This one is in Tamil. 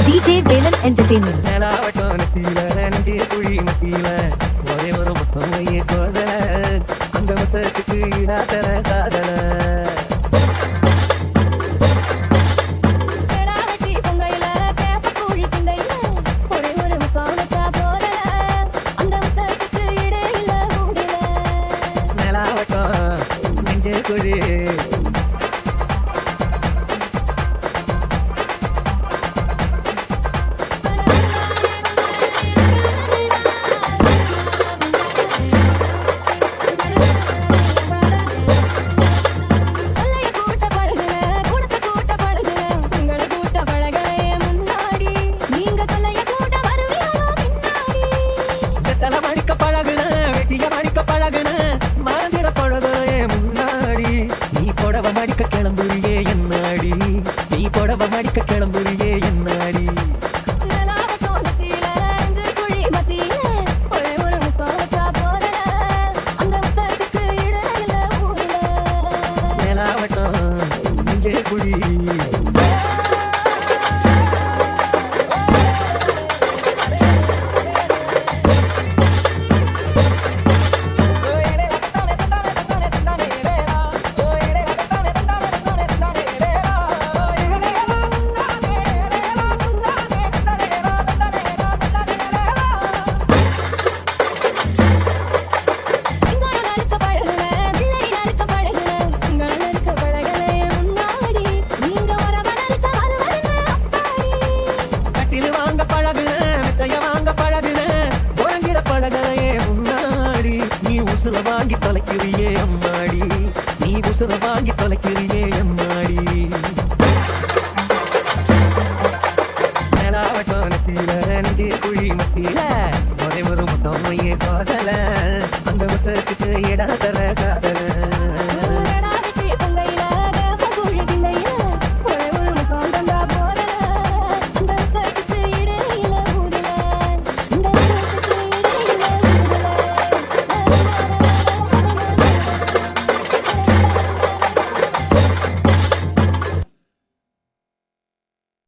DJ Velan Entertainment. ஒரே ஒரு முத்தம் கோசல அந்த முத்தத்துக்கு ஈடா தர காதல குழி மடிக்க கிளம்புறியே என்னாடி நீ புடவ மடிக்க கிளம்புறியே என்னாடி நிலாவட்டம் நெஞ்சே குழி உசுர வாங்கி தொலைக்கிறியே அம்மாடி நீ உசுர வாங்கி தொலைக்கிறியே அம்மாடி நிலாவட்டம் நெத்தியில நெஞ்சே குழி மத்தியில ஒரே ஒரு முத்தம் கோசல அந்த முத்தத்துக்கு இட தர